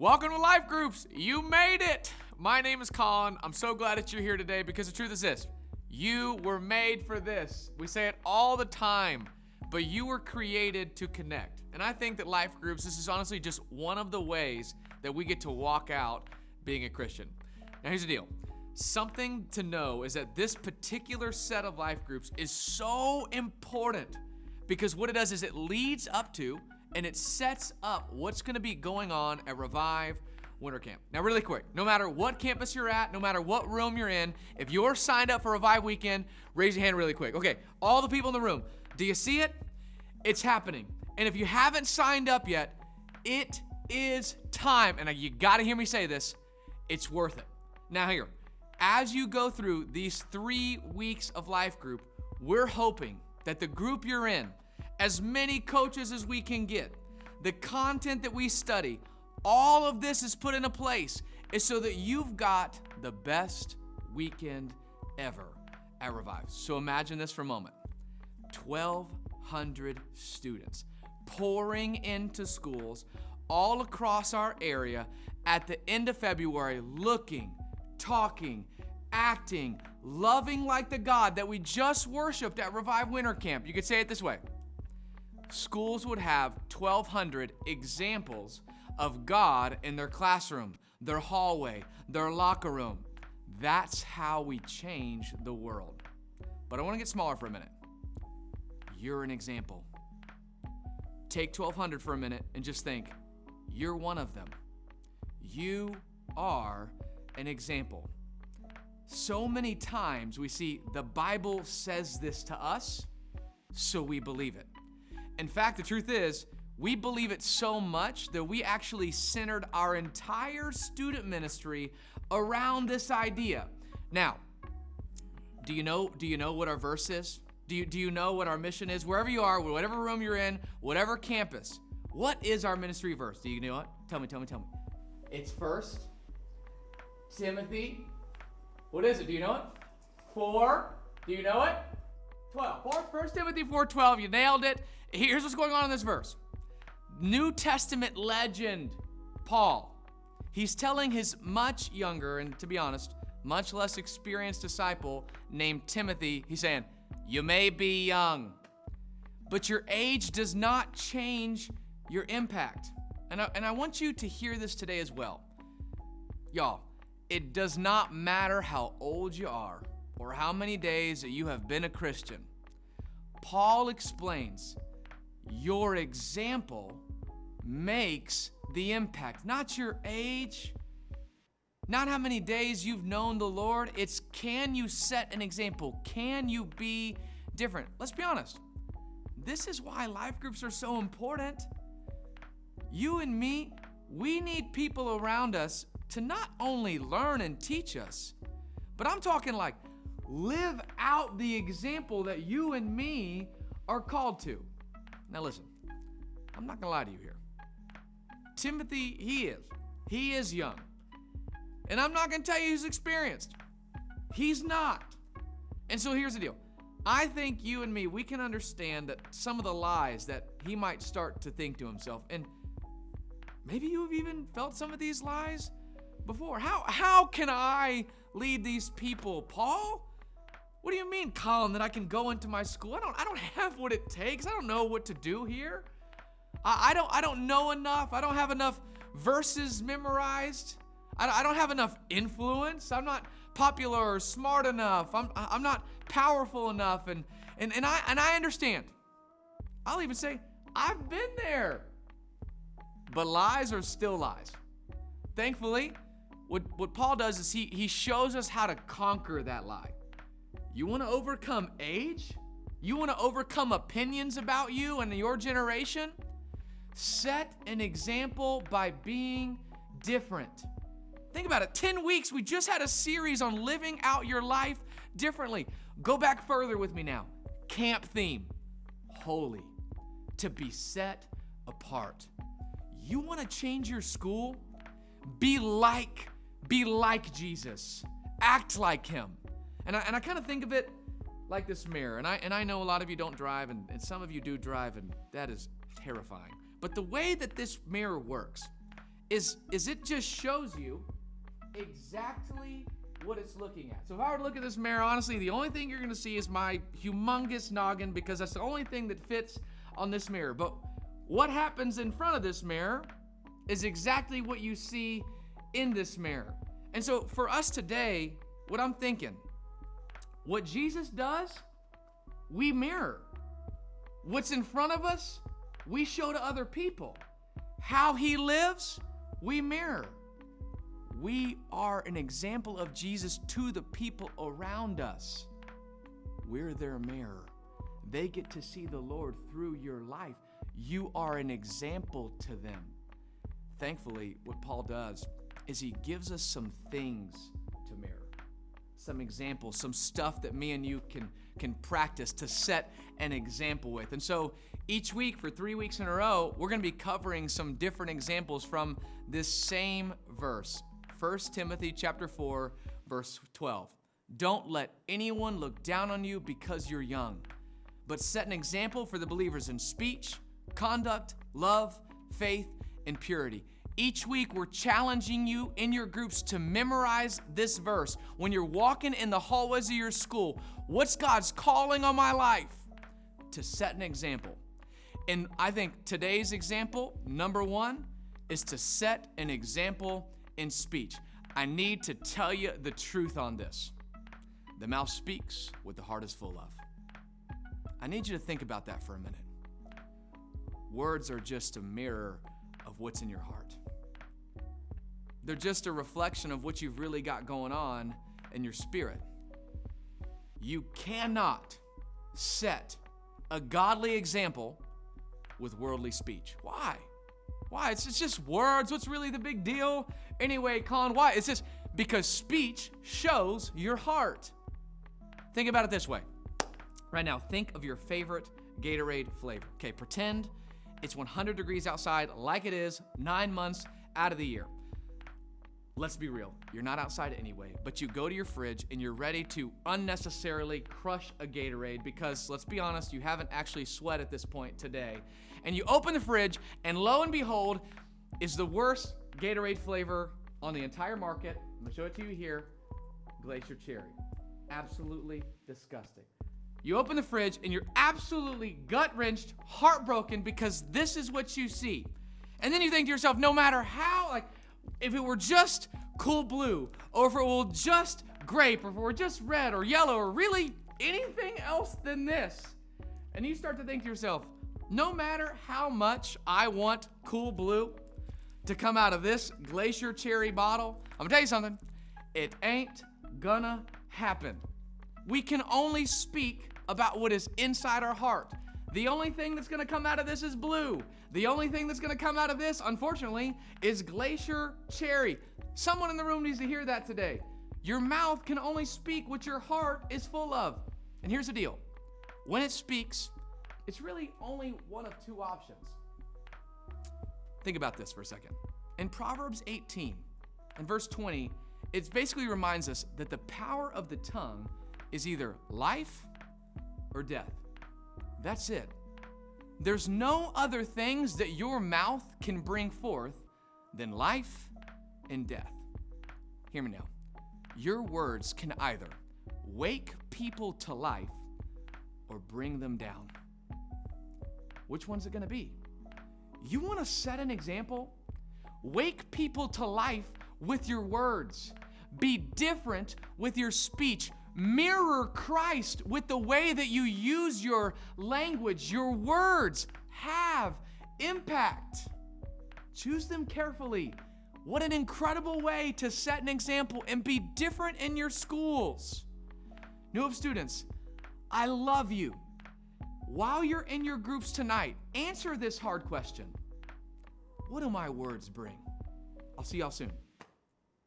Welcome to LifeGroups. You made it. My name is Colin. I'm so glad that you're here today because the truth is this. You were made for this. We say it all the time, but you were created to connect. And I think that LifeGroups, this is honestly just one of the ways that we get to walk out being a Christian. Now here's the deal. Something to know is that this particular set of LifeGroups is so important because what it does is it leads up to and it sets up what's going to be going on at Revive Winter Camp. Now really quick, no matter what campus you're at, no matter what room you're in, if you're signed up for Revive Weekend, raise your hand really quick. Okay, all the people in the room, do you see it? It's happening. And if you haven't signed up yet, it is time. And you got to hear me say this, it's worth it. Now here, as you go through these 3 weeks of Life Group, we're hoping that the group you're in, as many coaches as we can get, the content that we study, all of this is put into place is so that you've got the best weekend ever at Revive. So imagine this for a moment. 1,200 students pouring into schools all across our area at the end of February, looking, talking, acting, loving like the God that we just worshiped at Revive Winter Camp. You could say it this way. Schools would have 1,200 examples of God in their classroom, their hallway, their locker room. That's how we change the world. But I want to get smaller for a minute. You're an example. Take 1,200 for a minute and just think, you're one of them. You are an example. So many times we see the Bible says this to us, so we believe it. In fact, the truth is, we believe it so much that we actually centered our entire student ministry around this idea. Now, do you know what our verse is? Do you know what our mission is? Wherever you are, whatever room you're in, whatever campus, what is our ministry verse? Do you know it? Tell me. It's 1 Timothy. What is it? Do you know it? 4. Do you know it? 12. 1 Timothy 4:12. You nailed it. Here's what's going on in this verse. New Testament legend, Paul. He's telling his much younger, and to be honest, much less experienced disciple named Timothy, he's saying, you may be young, but your age does not change your impact. And I want you to hear this today as well. Y'all, it does not matter how old you are or how many days that you have been a Christian. Paul explains your example makes the impact, not your age, not how many days you've known the Lord. It's can you set an example? Can you be different? Let's be honest. This is why life groups are so important. You and me, we need people around us to not only learn and teach us, but I'm talking like live out the example that you and me are called to. Now listen, I'm not gonna lie to you here. Timothy, he is young. And I'm not gonna tell you he's experienced. He's not. And so here's the deal. I think you and me, we can understand that some of the lies that he might start to think to himself, and maybe you've even felt some of these lies before. How can I lead these people, Paul? What do you mean, Colin, that I can go into my school? I don't have what it takes. I don't know what to do here. I don't know enough. I don't have enough verses memorized. I don't have enough influence. I'm not popular or smart enough. I'm not powerful enough. And I understand. I'll even say I've been there. But lies are still lies. Thankfully, what Paul does is he shows us how to conquer that lie. You want to overcome age? You want to overcome opinions about you and your generation? Set an example by being different. Think about it. 10 weeks, we just had a series on living out your life differently. Go back further with me now. Camp theme, holy, to be set apart. You want to change your school? Be like Jesus. Act like him. And I kind of think of it like this mirror. And I know a lot of you don't drive, and some of you do drive, and that is terrifying. But the way that this mirror works is it just shows you exactly what it's looking at. So if I were to look at this mirror, honestly, the only thing you're going to see is my humongous noggin, because that's the only thing that fits on this mirror. But what happens in front of this mirror is exactly what you see in this mirror. And so for us today, what I'm thinking, what Jesus does, we mirror. What's in front of us, we show to other people. How he lives, we mirror. We are an example of Jesus to the people around us. We're their mirror. They get to see the Lord through your life. You are an example to them. Thankfully, what Paul does is he gives us some things to mirror, some examples, some stuff that me and you can practice to set an example with. And so each week for 3 weeks in a row, we're going to be covering some different examples from this same verse. 1 Timothy chapter 4, verse 12. Don't let anyone look down on you because you're young, but set an example for the believers in speech, conduct, love, faith, and purity. Each week, we're challenging you in your groups to memorize this verse. When you're walking in the hallways of your school, what's God's calling on my life? To set an example. And I think today's example, number one, is to set an example in speech. I need to tell you the truth on this. The mouth speaks what the heart is full of. I need you to think about that for a minute. Words are just a mirror of what's in your heart. They're just a reflection of what you've really got going on in your spirit. You cannot set a godly example with worldly speech. Why? Why? It's just words. What's really the big deal? Anyway, Colin, why? It's just because speech shows your heart. Think about it this way. Right now, think of your favorite Gatorade flavor. Okay, pretend it's 100 degrees outside like it is 9 months out of the year. Let's be real. You're not outside anyway, but you go to your fridge and you're ready to unnecessarily crush a Gatorade because, let's be honest, you haven't actually sweat at this point today. And you open the fridge and lo and behold, is the worst Gatorade flavor on the entire market. I'm gonna show it to you here. Glacier Cherry. Absolutely disgusting. You open the fridge and you're absolutely gut-wrenched, heartbroken because this is what you see. And then you think to yourself, no matter how, if it were just cool blue, or if it were just grape, or if it were just red or yellow, or really anything else than this. And you start to think to yourself, no matter how much I want cool blue to come out of this Glacier Cherry bottle, I'm gonna tell you something, it ain't gonna happen. We can only speak about what is inside our heart. The only thing that's gonna come out of this is blue. The only thing that's gonna come out of this, unfortunately, is Glacier Cherry. Someone in the room needs to hear that today. Your mouth can only speak what your heart is full of. And here's the deal. When it speaks, it's really only one of two options. Think about this for a second. In Proverbs 18 and verse 20, it basically reminds us that the power of the tongue is either life or death. That's it. There's no other things that your mouth can bring forth than life and death. Hear me now. Your words can either wake people to life or bring them down. Which one's it gonna be? You wanna set an example? Wake people to life with your words. Be different with your speech. Mirror Christ with the way that you use your language. Your words have impact. Choose them carefully. What an incredible way to set an example and be different in your schools. New Hope students, I love you. While you're in your groups tonight, answer this hard question. What do my words bring? I'll see y'all soon.